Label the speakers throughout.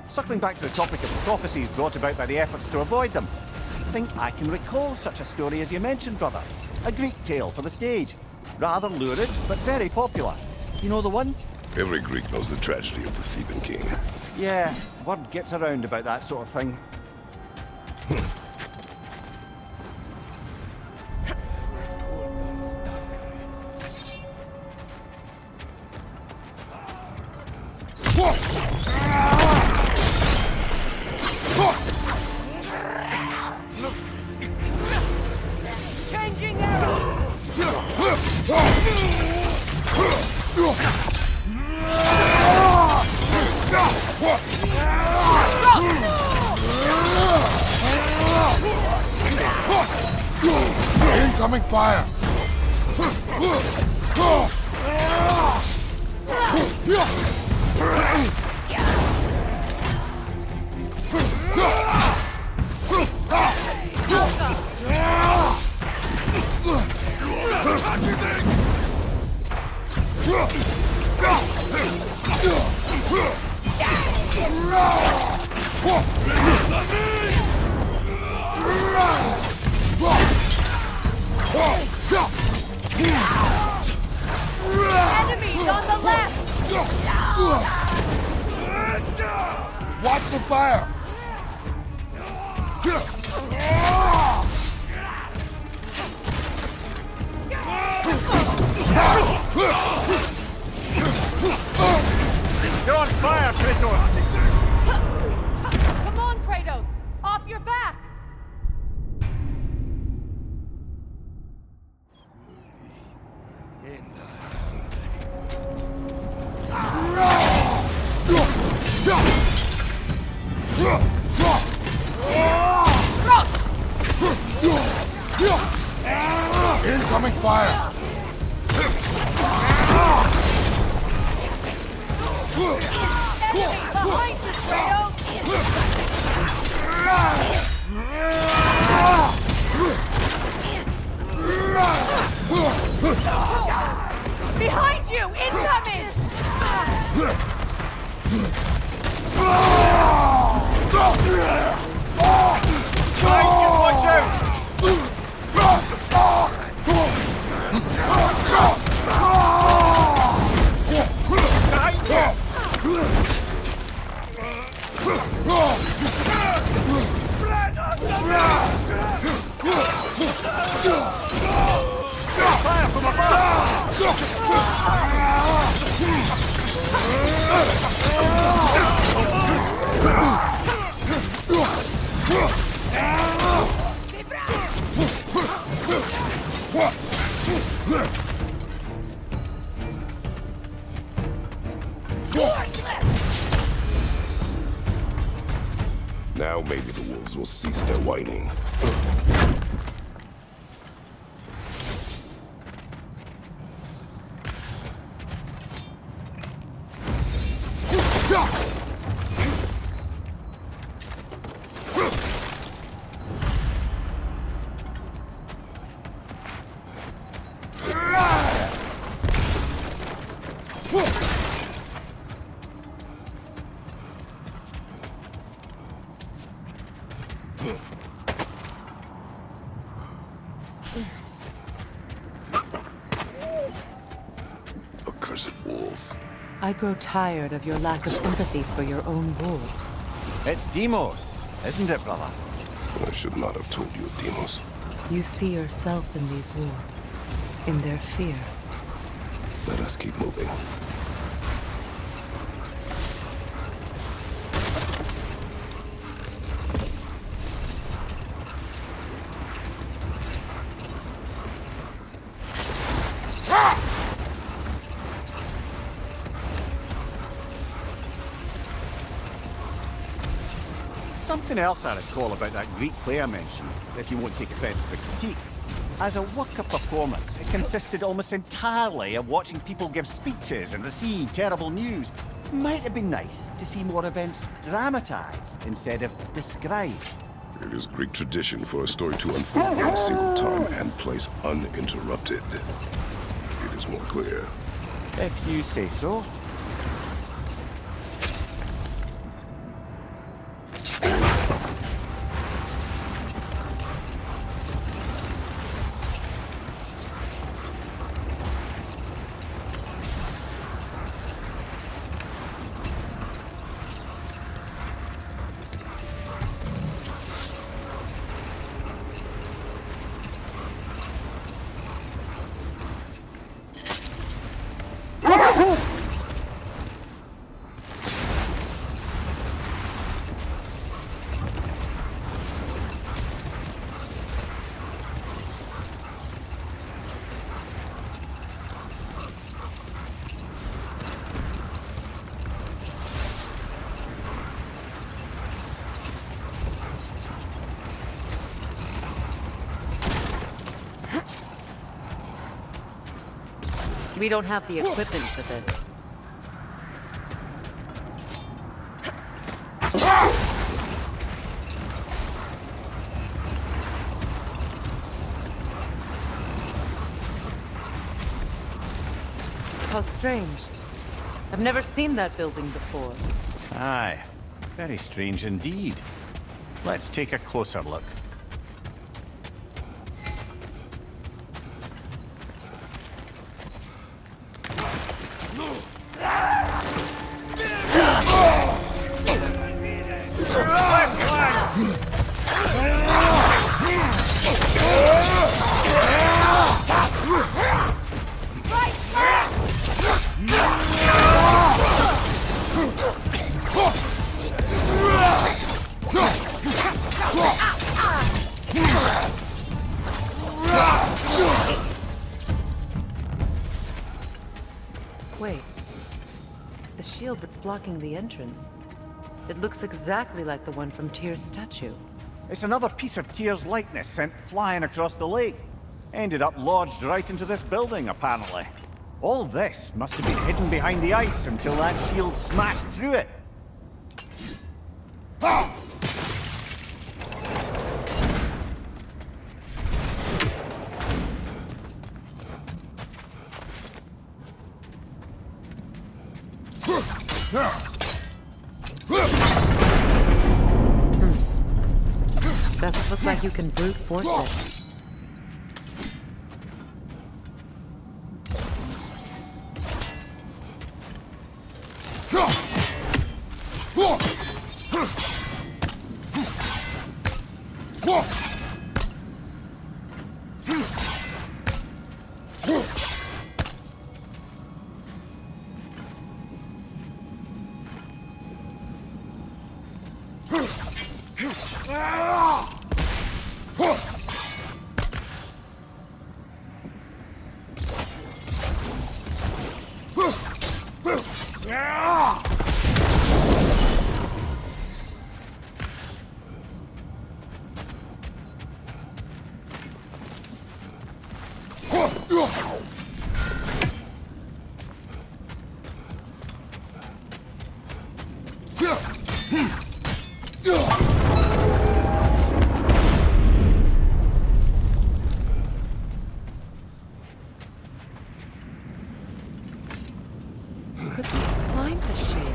Speaker 1: Circling back to the topic of the prophecies brought about by the efforts to avoid them, I think I can recall such a story as you mentioned, brother. A Greek tale for the stage. Rather lurid, but very popular. You know the one?
Speaker 2: Every Greek knows the tragedy of the Theban king.
Speaker 1: Yeah, word gets around about that sort of thing.
Speaker 3: Changing arrows!
Speaker 4: Incoming fire!
Speaker 3: Enemies on the left!
Speaker 4: Watch the fire!
Speaker 1: You're on fire, Kratos!
Speaker 3: Come on, Kratos! Off your back!
Speaker 4: Incoming fire!
Speaker 3: Enemies behind you, Kratos! Behind you! Incoming!
Speaker 1: Watch out! Fire from
Speaker 2: Now maybe the wolves will cease their whining. Accursed wolves.
Speaker 5: I grow tired of your lack of empathy for your own wolves.
Speaker 1: It's Demos, isn't it, brother?
Speaker 2: I should not have told you of Demos.
Speaker 5: You see yourself in these wolves, in their fear.
Speaker 2: Let us keep moving.
Speaker 1: Something else I recall about that Greek play I mentioned, if you won't take offence to the critique. As a work of performance, it consisted almost entirely of watching people give speeches and receive terrible news. Might have been nice to see more events dramatised instead of described.
Speaker 2: It is Greek tradition for a story to unfold in a single time and place uninterrupted. It is more clear.
Speaker 1: If you say so.
Speaker 5: We don't have the equipment for this. How strange. I've never seen that building before.
Speaker 1: Aye, very strange indeed. Let's take a closer look.
Speaker 5: Wait. The shield that's blocking the entrance. It looks exactly like the one from Tyr's statue.
Speaker 1: It's another piece of Tyr's likeness sent flying across the lake. Ended up lodged right into this building, apparently. All this must have been hidden behind the ice until that shield smashed through it.
Speaker 5: Doesn't look like you can brute force it. Could we climb the shield?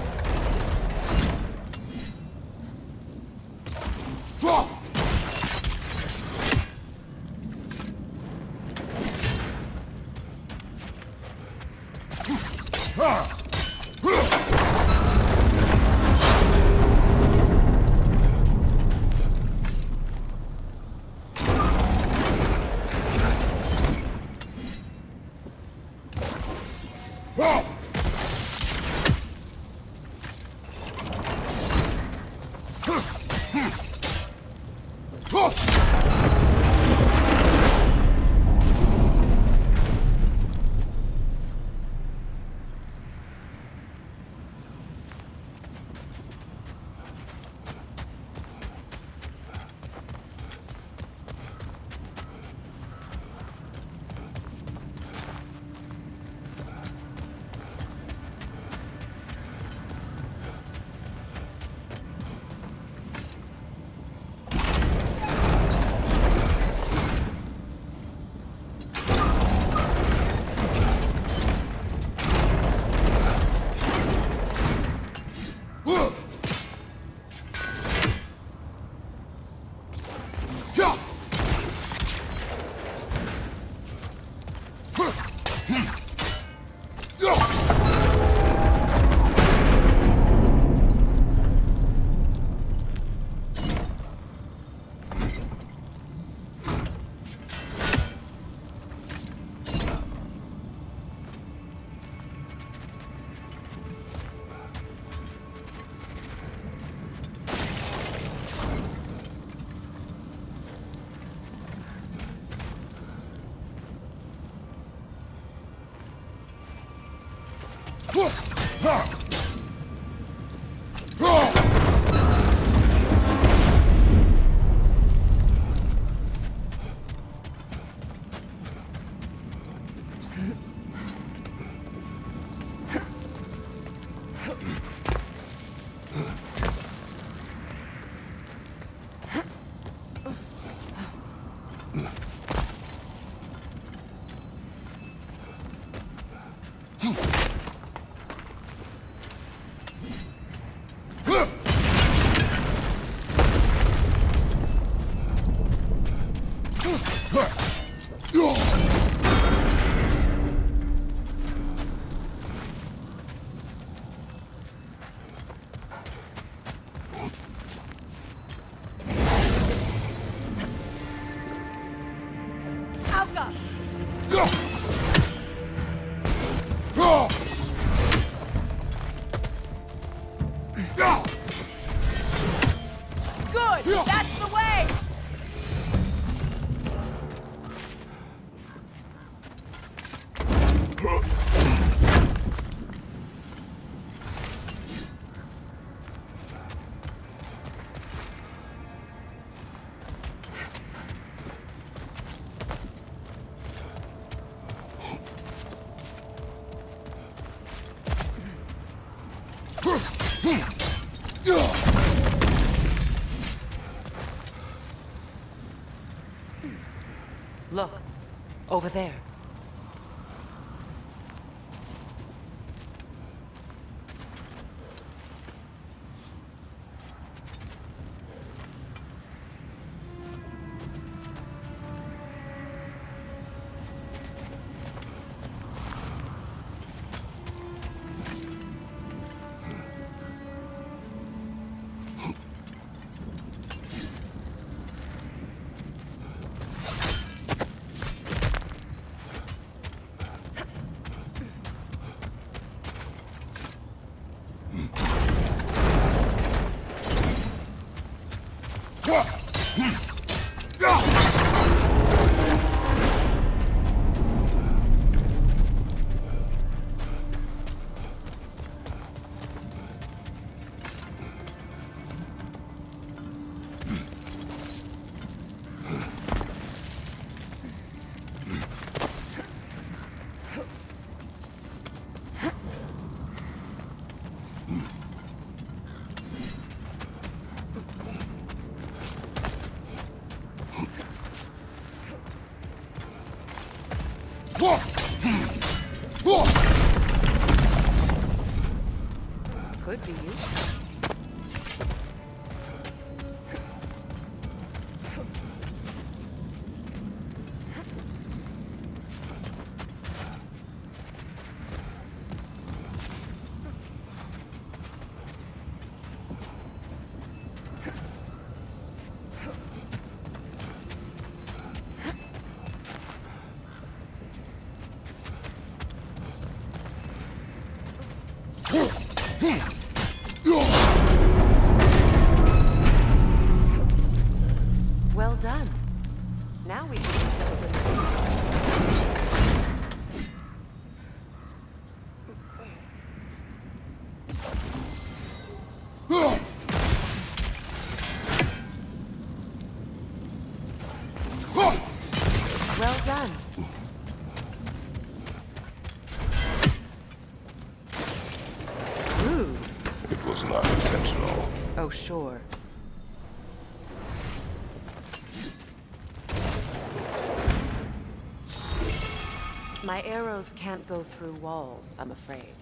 Speaker 5: Over there. Could be you. Well done. Now we can tell Well done. Rude.
Speaker 2: It was not intentional.
Speaker 5: Oh, sure. My arrows can't go through walls, I'm afraid.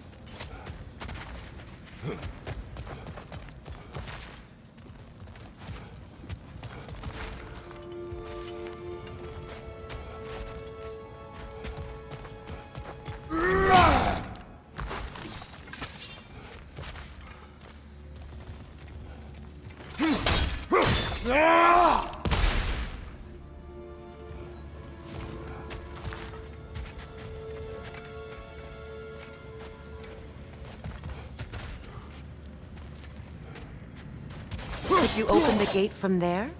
Speaker 5: Could you open the gate from there?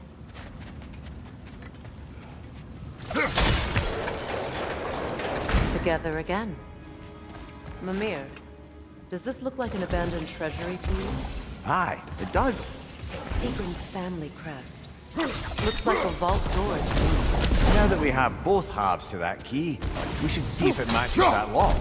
Speaker 5: Together again. Mimir, does this look like an abandoned treasury to you?
Speaker 1: Aye, it does.
Speaker 5: Seagram's family crest. Looks like a vault door to me.
Speaker 1: Now that we have both halves to that key, we should see if it matches that lock.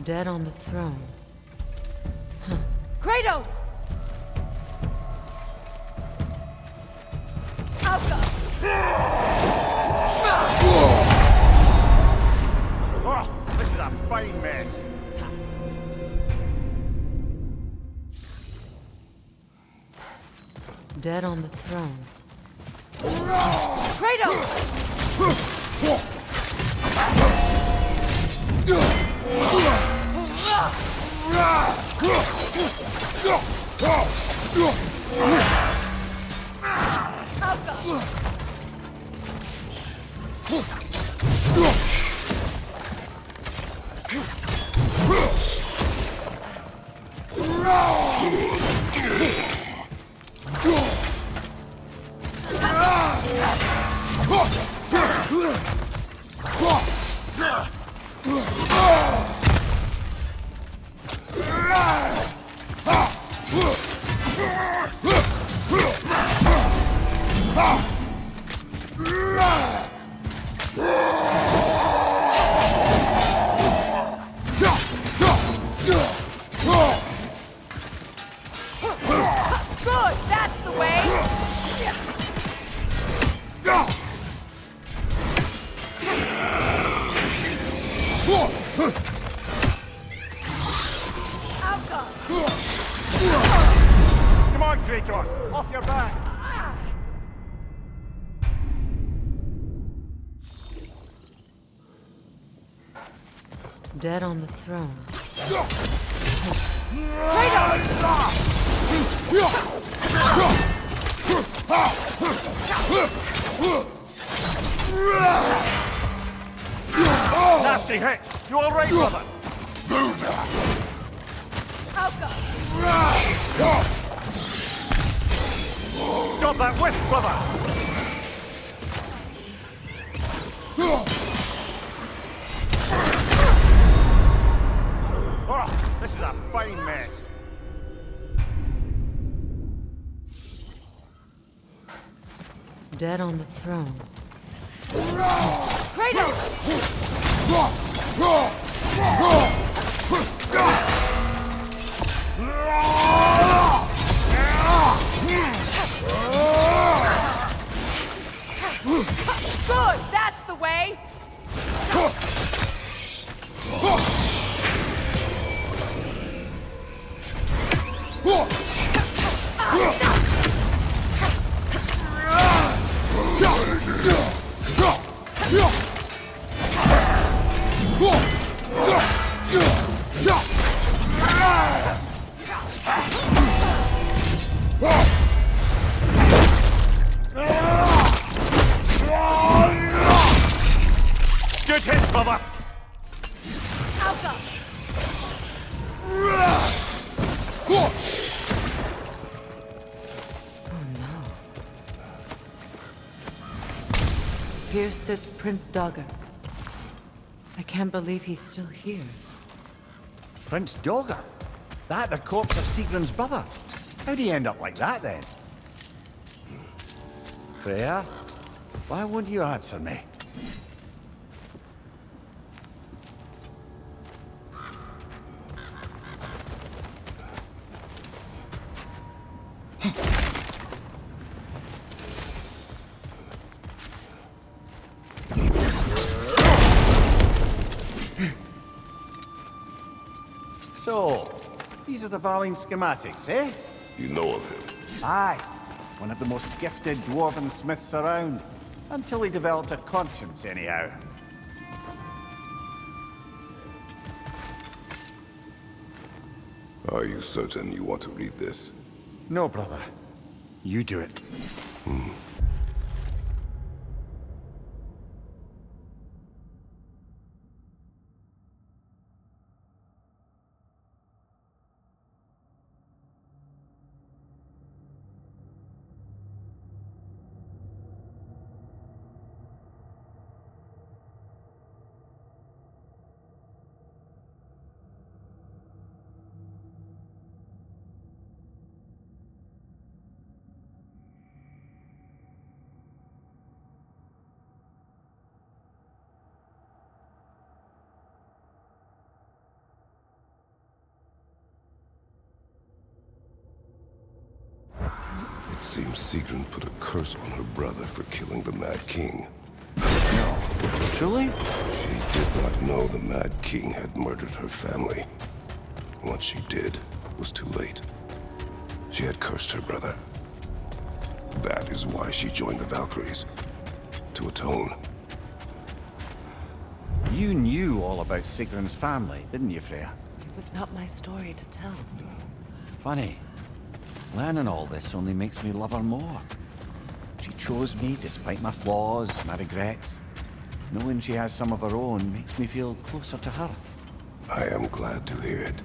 Speaker 5: Dead on the throne.
Speaker 3: Kratos!
Speaker 1: Oh, this is a fine mess.
Speaker 5: Dead on the throne.
Speaker 3: Kratos!
Speaker 1: Come on, Kratos! Off your back!
Speaker 5: Dead on the throne.
Speaker 1: Nasty hit! You alright, brother? Stop that whiff, brother! Oh, this is a fine mess.
Speaker 5: Dead on the throne.
Speaker 3: Good! That's the way!
Speaker 1: Good hit, brother!
Speaker 5: Here sits Prince Dagger. I can't believe he's still here.
Speaker 1: Prince Dagger? That the corpse of Sigrun's brother? How'd he end up like that, then? Freya? Why won't you answer me? So, these are the Valine schematics, eh?
Speaker 2: You know of him.
Speaker 1: Aye. One of the most gifted dwarven smiths around. Until he developed a conscience, anyhow.
Speaker 2: Are you certain you want to read this?
Speaker 1: No, brother. You do it.
Speaker 2: It seems Sigrun put a curse on her brother for killing the Mad King.
Speaker 1: No. Truly?
Speaker 2: She did not know the Mad King had murdered her family. Once she did, it was too late. She had cursed her brother. That is why she joined the Valkyries. To atone.
Speaker 1: You knew all about Sigrun's family, didn't you, Freya?
Speaker 5: It was not my story to tell.
Speaker 1: Funny. Learning all this only makes me love her more. She chose me despite my flaws, my regrets. Knowing she has some of her own makes me feel closer to her.
Speaker 2: I am glad to hear it.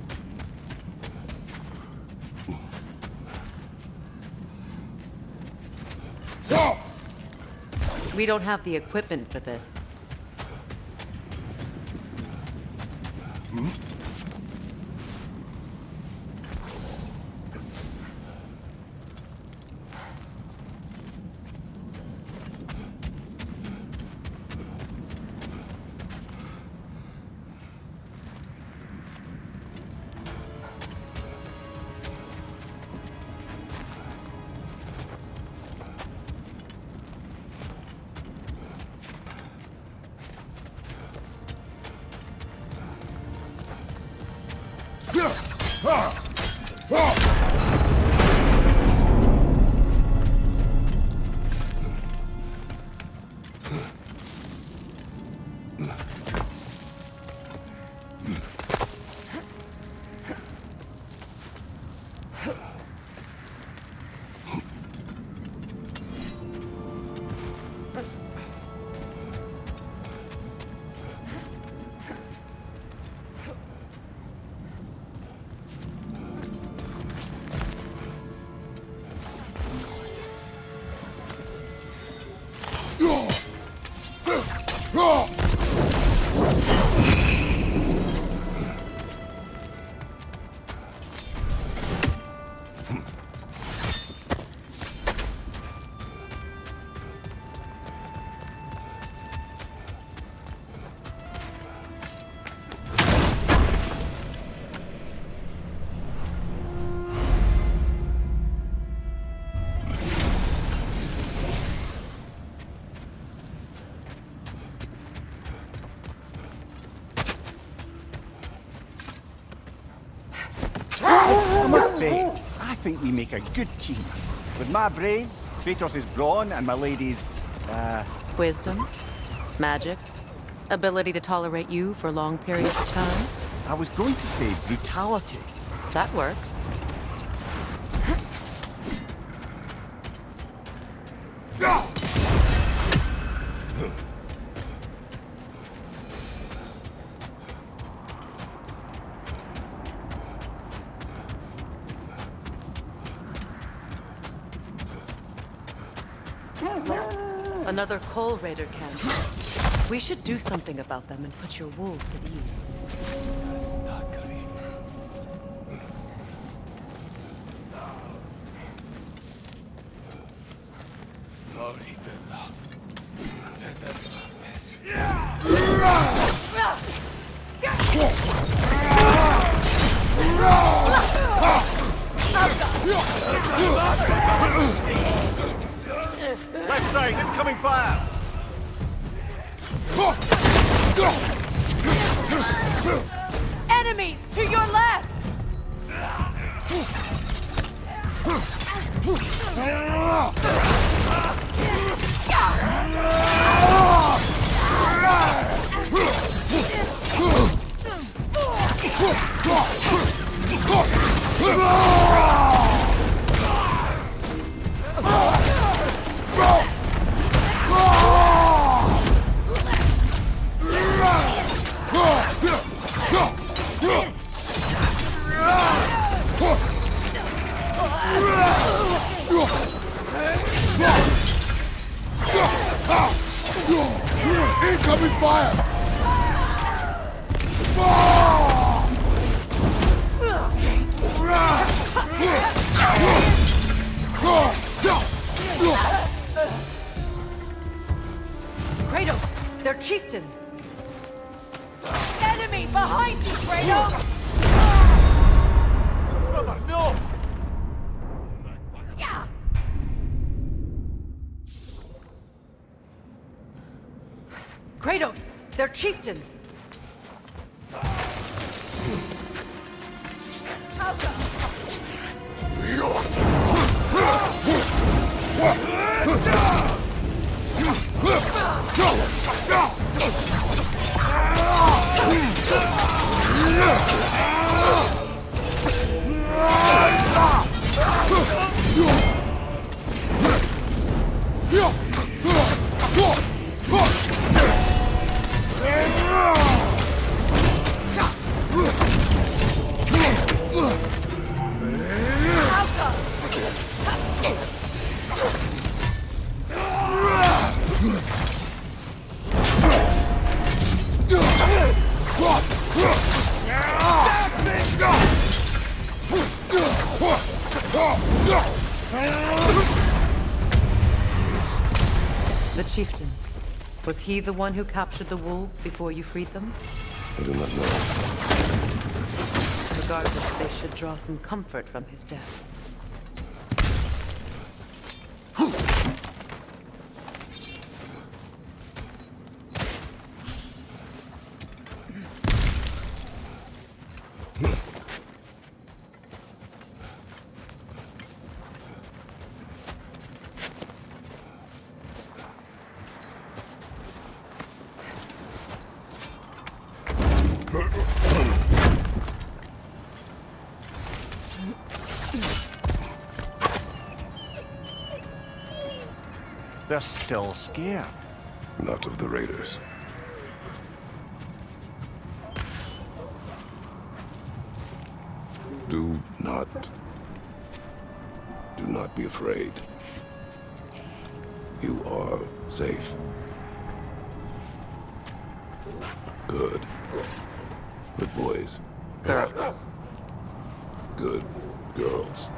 Speaker 5: We don't have the equipment for this.
Speaker 1: I must say, I think we make a good team. With my brains, Kratos' brawn, and my lady's,
Speaker 5: Wisdom, magic, ability to tolerate you for long periods of time.
Speaker 1: I was going to say brutality.
Speaker 5: That works. Another Coal Raider camp. We should do something about them and put your wolves at ease.
Speaker 1: Left side, incoming fire!
Speaker 3: Enemies to your left!
Speaker 4: Incoming fire!
Speaker 5: Kratos, their chieftain.
Speaker 3: Enemy behind you, Kratos!
Speaker 1: Brother, no!
Speaker 3: Yeah!
Speaker 5: Kratos, their chieftain. The chieftain. Was he the one who captured the wolves before you freed them?
Speaker 2: I do not know.
Speaker 5: Regardless, they should draw some comfort from his death.
Speaker 1: They're still scared.
Speaker 2: Not of the raiders. Do not be afraid. You are safe. Good. Good boys.
Speaker 5: Girls.
Speaker 2: Good girls.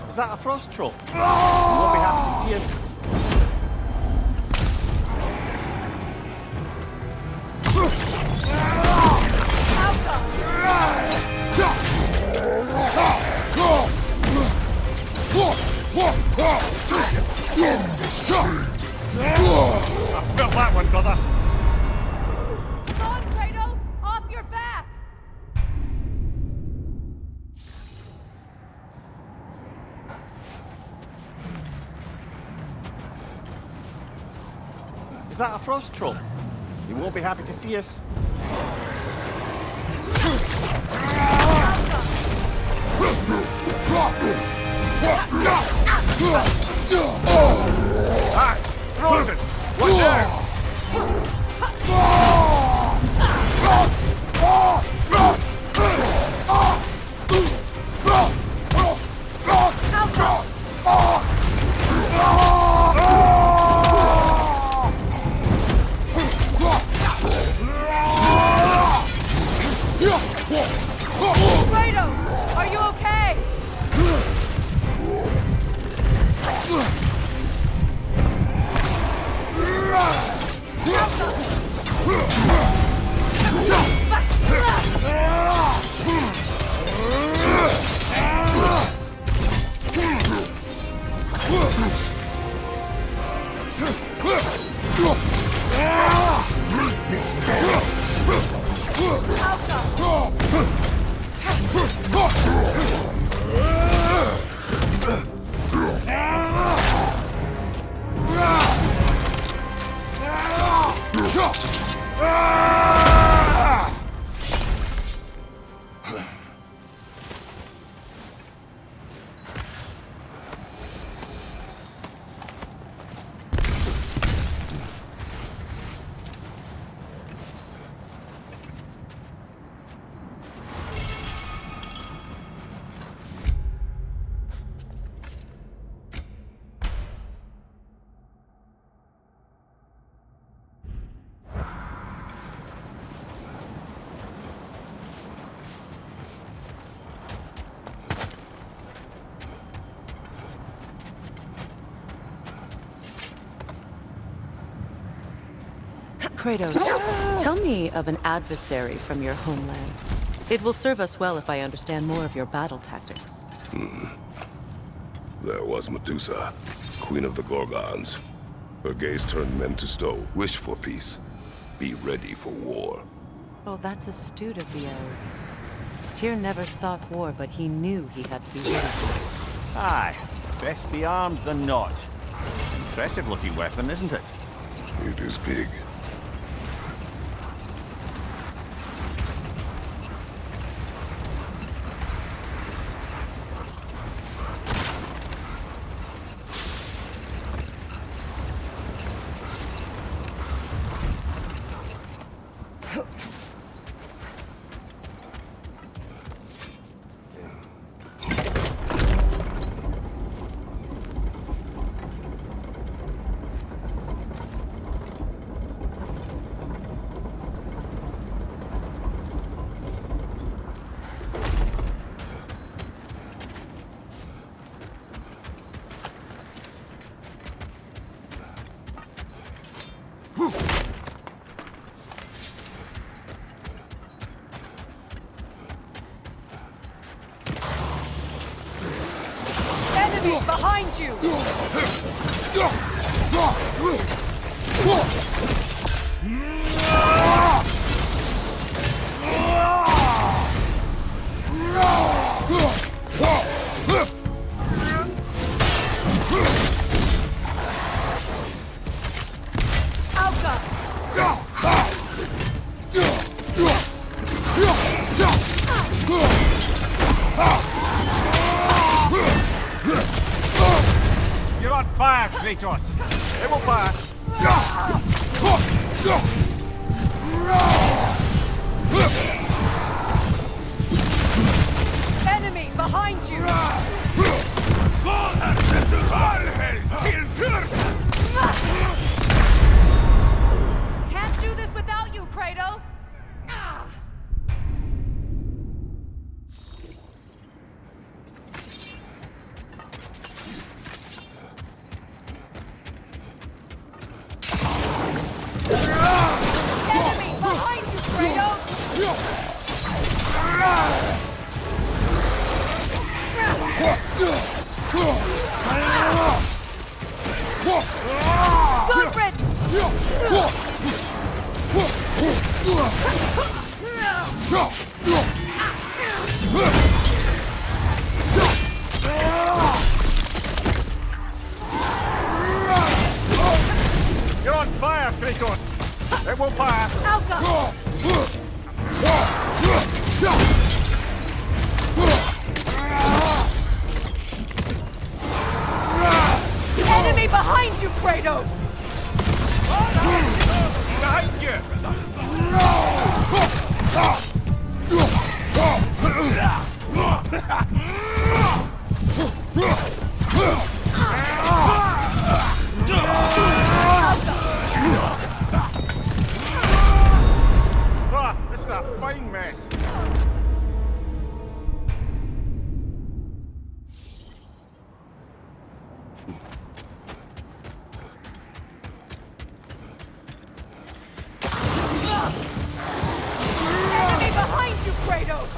Speaker 1: Is that a frost troll? You won't be happy to see us. I felt that one, brother.
Speaker 3: Come on, Kratos! Off your back!
Speaker 1: Is that a frost troll? You won't be happy to see us. Hi, frozen! One down!
Speaker 3: Kratos! Are you okay?
Speaker 5: Kratos, tell me of an adversary from your homeland. It will serve us well if I understand more of your battle tactics.
Speaker 2: There was Medusa, queen of the Gorgons. Her gaze turned men to stone. Wish for peace. Be ready for war.
Speaker 5: Oh, that's astute of the elves. Tyr never sought war, but he knew he had to be ready for it.
Speaker 1: Aye, best be armed than not. Impressive looking weapon, isn't it?
Speaker 2: It is big.
Speaker 3: behind you!
Speaker 1: You're on fire, Kratos! It will pass!
Speaker 3: Enemy behind you! Can't do this without you, Kratos! Ah! Enemy behind you, Kratos! Good riddance!
Speaker 1: You're on fire, Kratos! It will pass!
Speaker 3: Alka! Enemy behind you, Kratos!
Speaker 1: Behind you! Ah, this is a fine mess.
Speaker 3: Enemy behind you, Kratos!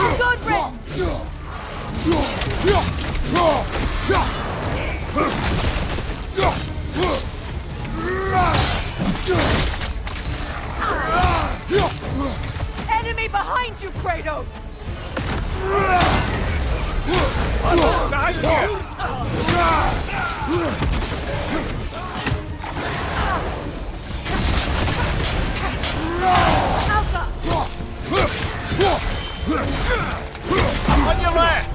Speaker 3: Good riddance! Enemy behind you, Kratos!
Speaker 1: Behind you!
Speaker 3: Alka!
Speaker 1: On your left!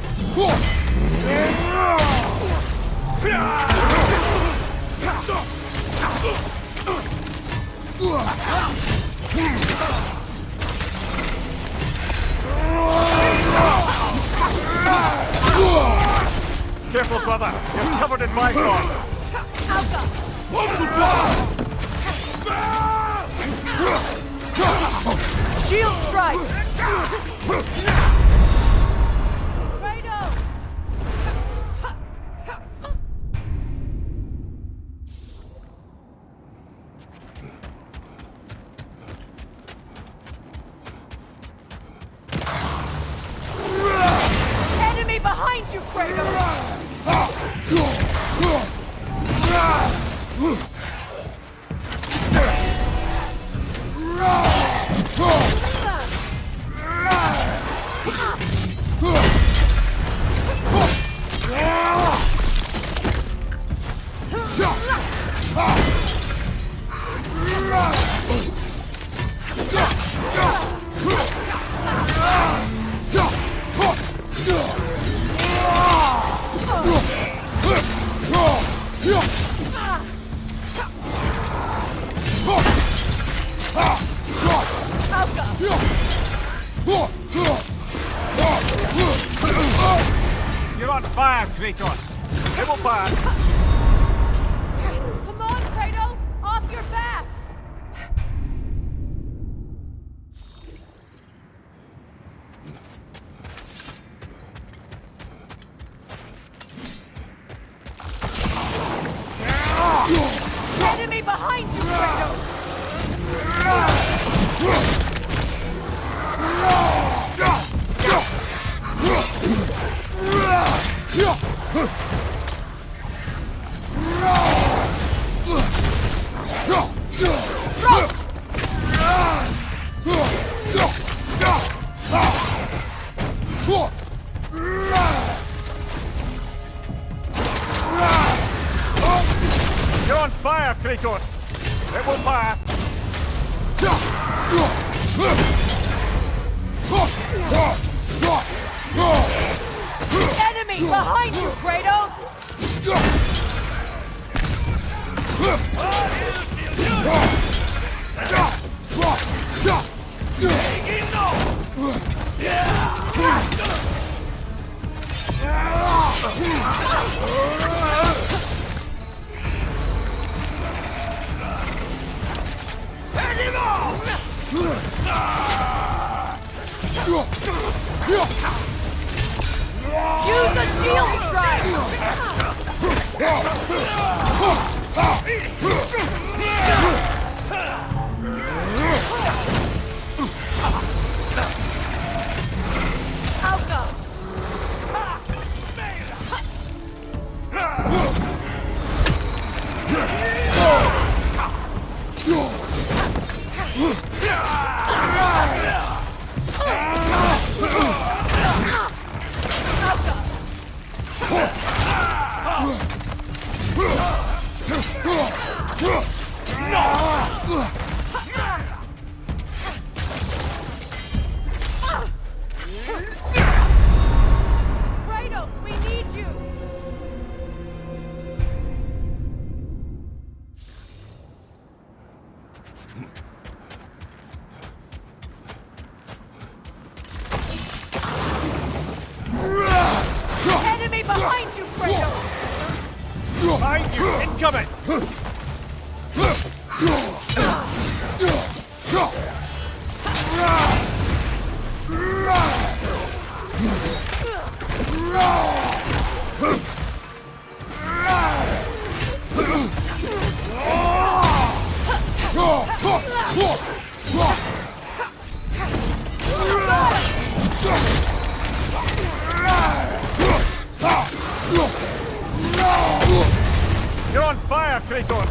Speaker 1: Careful, brother. You're covered in my blood.
Speaker 3: Alka! Shield strike! Kratos! Enemy behind you, Kratos!
Speaker 1: You're on fire, Kratos. It will pass.
Speaker 3: Come on, Kratos! Off your back! Enemy behind you, Kratos!
Speaker 1: You're on fire, Kratos! It will pass!
Speaker 3: Enemy behind you, Kratos! Use the shield strike! I'll go! Kratos, we need you! Enemy behind you, Kratos!
Speaker 1: Behind you! Incoming! You're on fire, Kratos!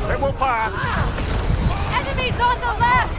Speaker 1: It will pass!
Speaker 3: Enemies on the left!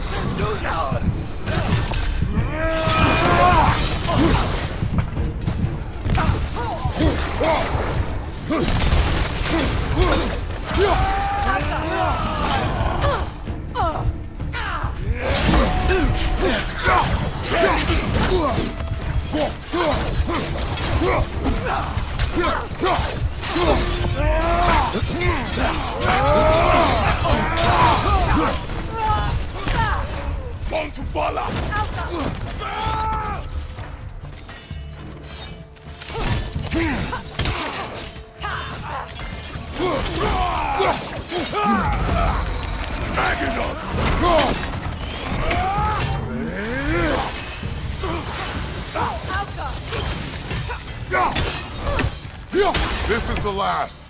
Speaker 4: This is the last.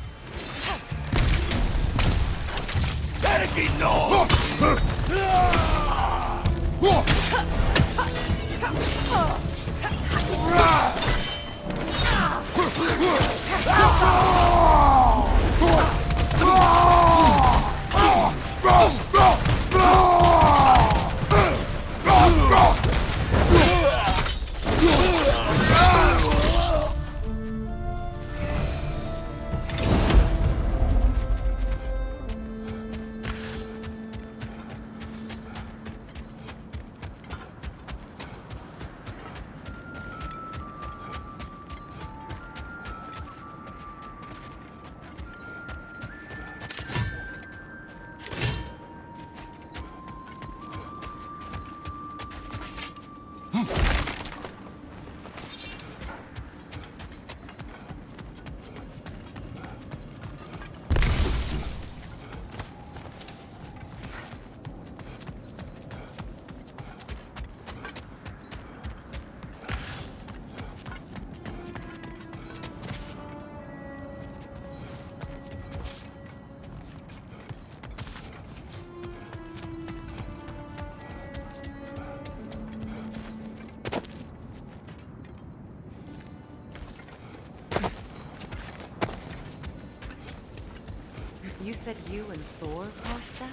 Speaker 5: You said you and Thor caused that?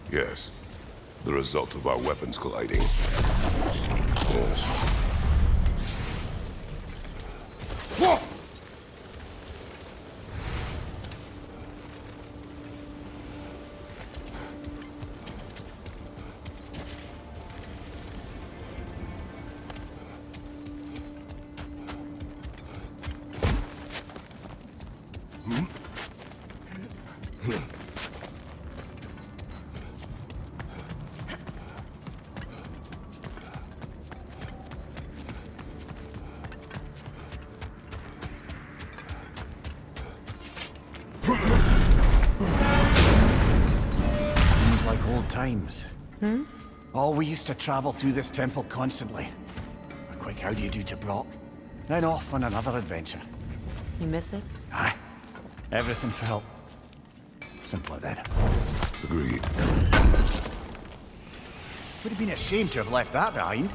Speaker 2: Yes. The result of our weapons colliding. Yes.
Speaker 4: Whoa!
Speaker 1: Seems like old times. Oh, we used to travel through this temple constantly. A quick how do you do to Brock, then off on another adventure.
Speaker 5: You miss it?
Speaker 1: Aye. Everything felt simpler then.
Speaker 2: Agreed.
Speaker 1: Would have been a shame to have left that behind.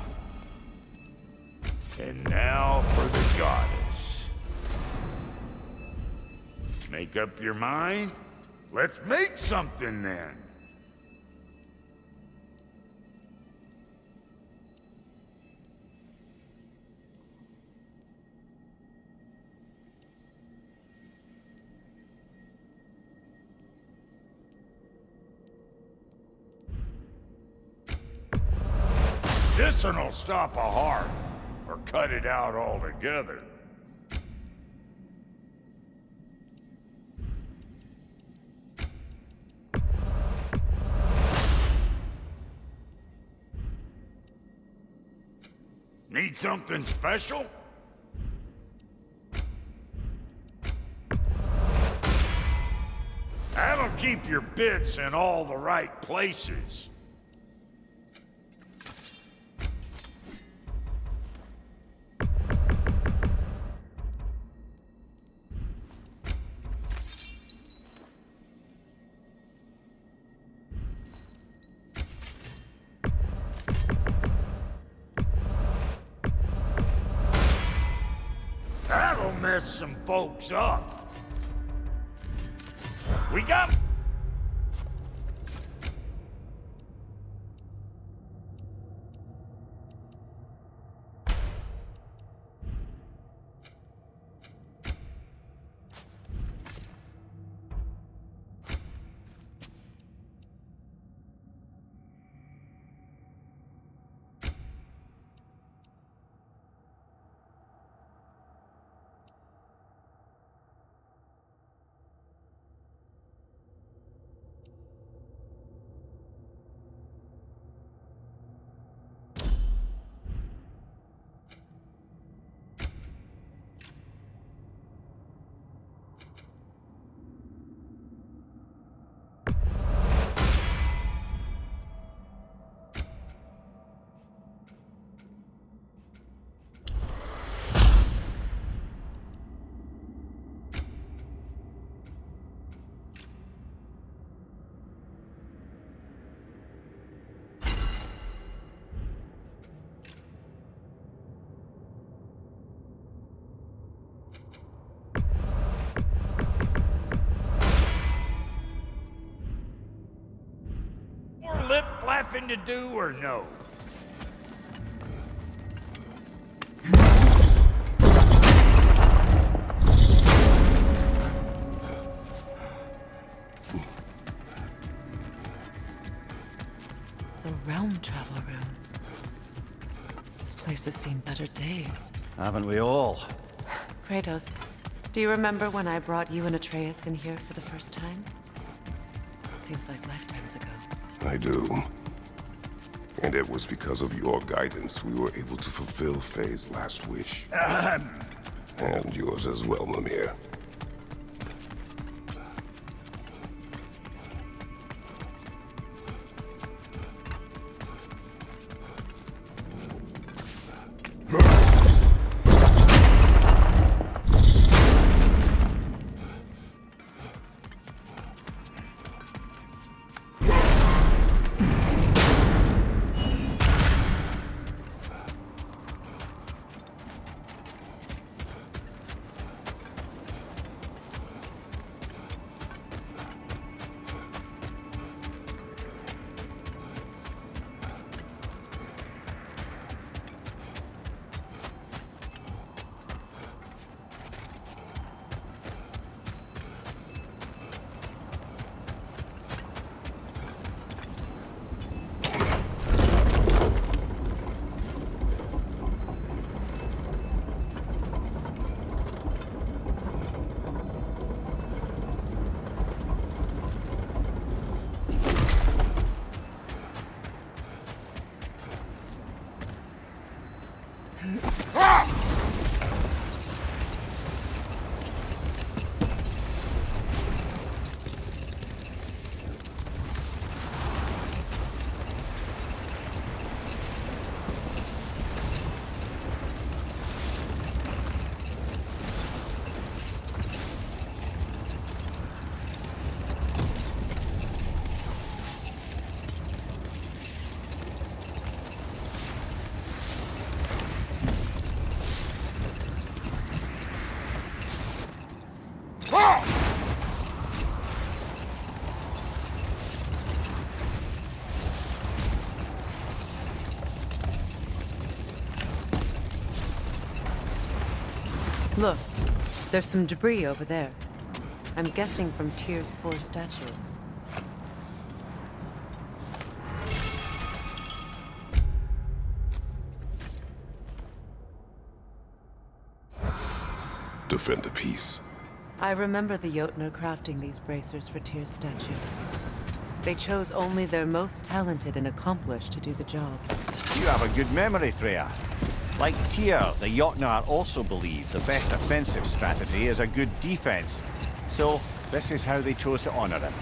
Speaker 6: And now for the goddess. Make up your mind? Let's make something then. This'll stop a heart, or cut it out altogether. Need something special? That'll keep your bits in all the right places. That'll mess some folks up. We got... More lip flapping to do or no?
Speaker 5: The Realm Travel Room. This place has seen better days.
Speaker 1: Haven't we all?
Speaker 5: Kratos, do you remember when I brought you and Atreus in here for the first time? Seems like lifetimes ago.
Speaker 2: I do. And it was because of your guidance we were able to fulfill Faye's last wish. And yours as well, Mimir.
Speaker 5: Look, there's some debris over there. I'm guessing from Tyr's poor statue.
Speaker 2: Defend the peace.
Speaker 5: I remember the Jotnar crafting these bracers for Tyr's statue. They chose only their most talented and accomplished to do the job.
Speaker 1: You have a good memory, Freya. Like Tyr, the Jotnar also believe the best offensive strategy is a good defense. So, this is how they chose to honor him.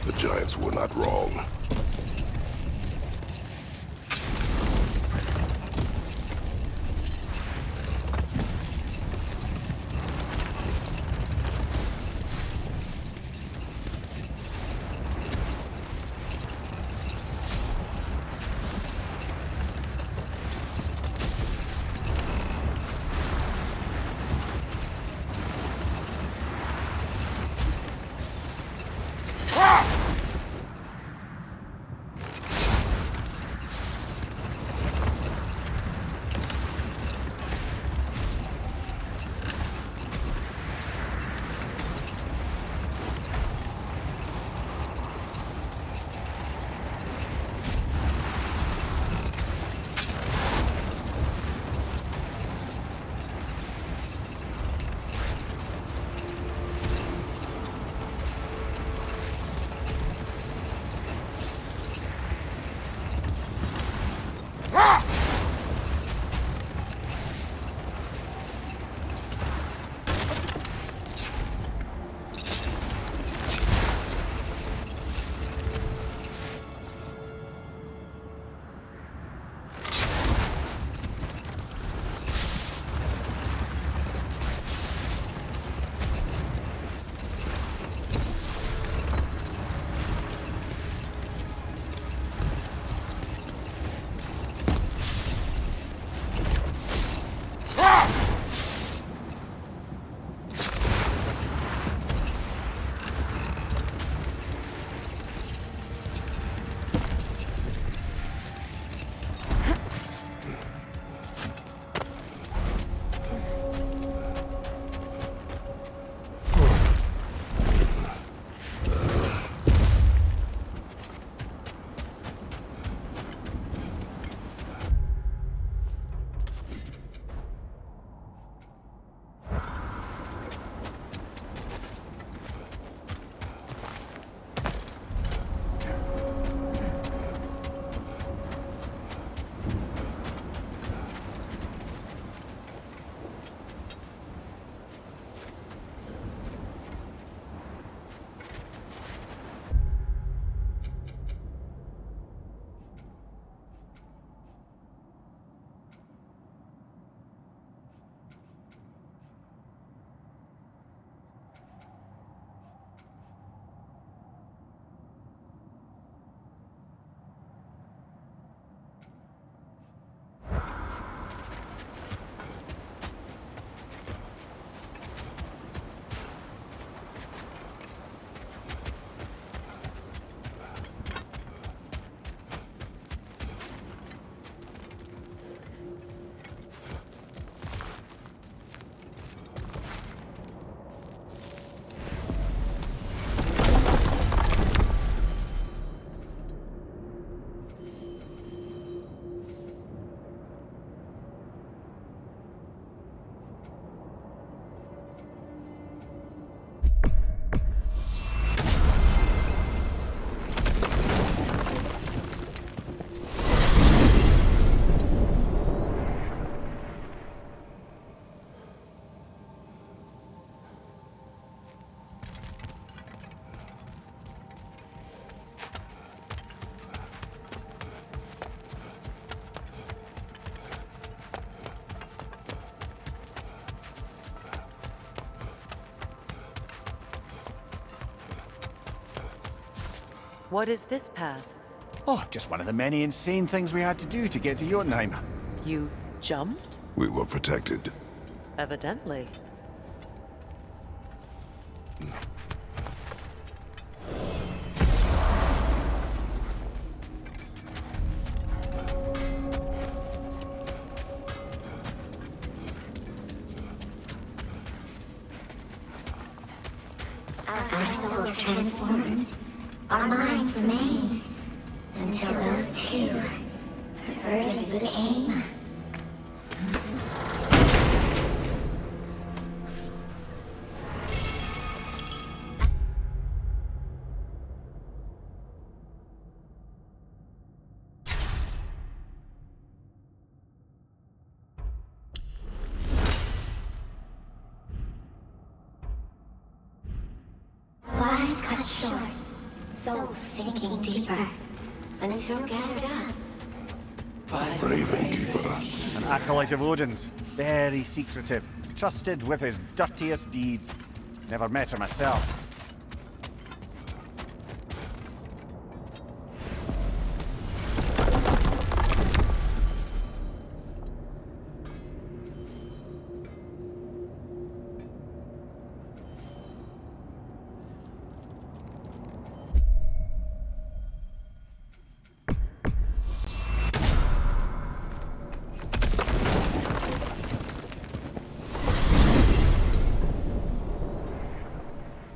Speaker 2: The Giants were not wrong.
Speaker 5: What is this path?
Speaker 1: Oh, just one of the many insane things we had to do to get to Jotunheim.
Speaker 5: You jumped?
Speaker 2: We were protected.
Speaker 5: Evidently.
Speaker 7: Our souls transformed. Our minds remained. Until those two perverted became. Lives cut short, souls sinking deeper, until gathered up.
Speaker 2: Raven Keeper.
Speaker 1: An acolyte of Odin's. Very secretive. Trusted with his dirtiest deeds. Never met her myself.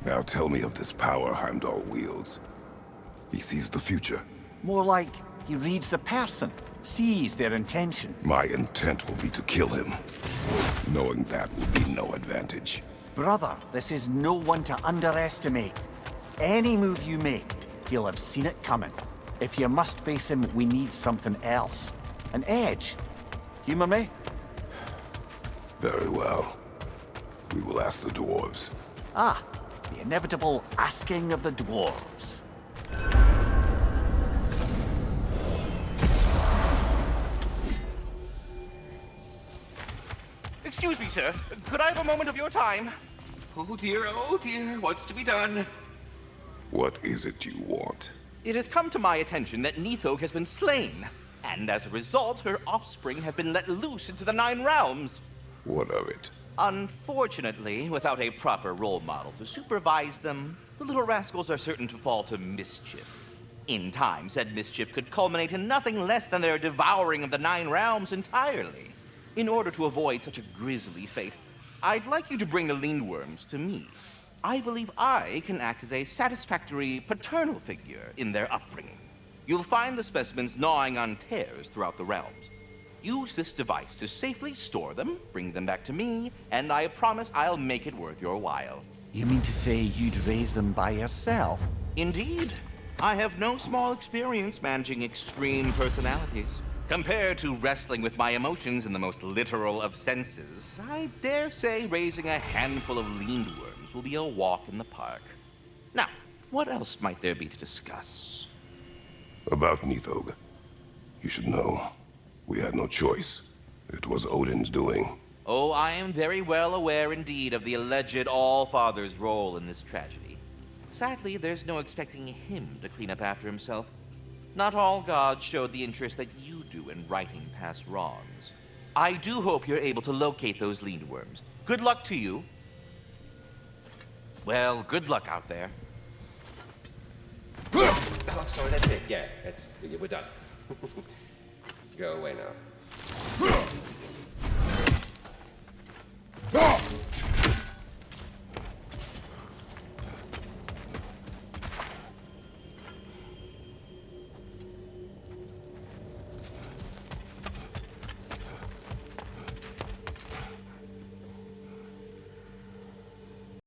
Speaker 2: Now tell me of this power Heimdall wields. He sees the future.
Speaker 1: More like he reads the person, sees their intention.
Speaker 2: My intent will be to kill him. Knowing that will be no advantage.
Speaker 1: Brother, this is no one to underestimate. Any move you make, he'll have seen it coming. If you must face him, we need something else. An edge. Humor me?
Speaker 2: Very well. We will ask the dwarves.
Speaker 1: Ah, the inevitable asking of the dwarves.
Speaker 8: Excuse me, sir. Could I have a moment of your time? Oh dear, what's to be done?
Speaker 2: What is it you want?
Speaker 8: It has come to my attention that Nithog has been slain, and as a result, her offspring have been let loose into the Nine Realms.
Speaker 2: What of it?
Speaker 8: Unfortunately, without a proper role model to supervise them, the little rascals are certain to fall to mischief. In time, said mischief could culminate in nothing less than their devouring of the Nine Realms entirely. In order to avoid such a grisly fate, I'd like you to bring the Lindworms to me. I believe I can act as a satisfactory paternal figure in their upbringing. You'll find the specimens gnawing on tears throughout the realms. Use this device to safely store them, bring them back to me, and I promise I'll make it worth your while.
Speaker 1: You mean to say you'd raise them by yourself?
Speaker 8: Indeed. I have no small experience managing extreme personalities. Compared to wrestling with my emotions in the most literal of senses, I dare say raising a handful of Lindworms will be a walk in the park. Now, what else might there be to discuss?
Speaker 2: About Nithog. You should know. We had no choice. It was Odin's doing.
Speaker 8: Oh, I am very well aware indeed of the alleged All-Father's role in this tragedy. Sadly, there's no expecting him to clean up after himself. Not all gods showed the interest that you do in righting past wrongs. I do hope you're able to locate those Lindworms. Good luck to you. Well, good luck out there.
Speaker 4: Oh, sorry, that's it. Yeah, we're done. Go away now.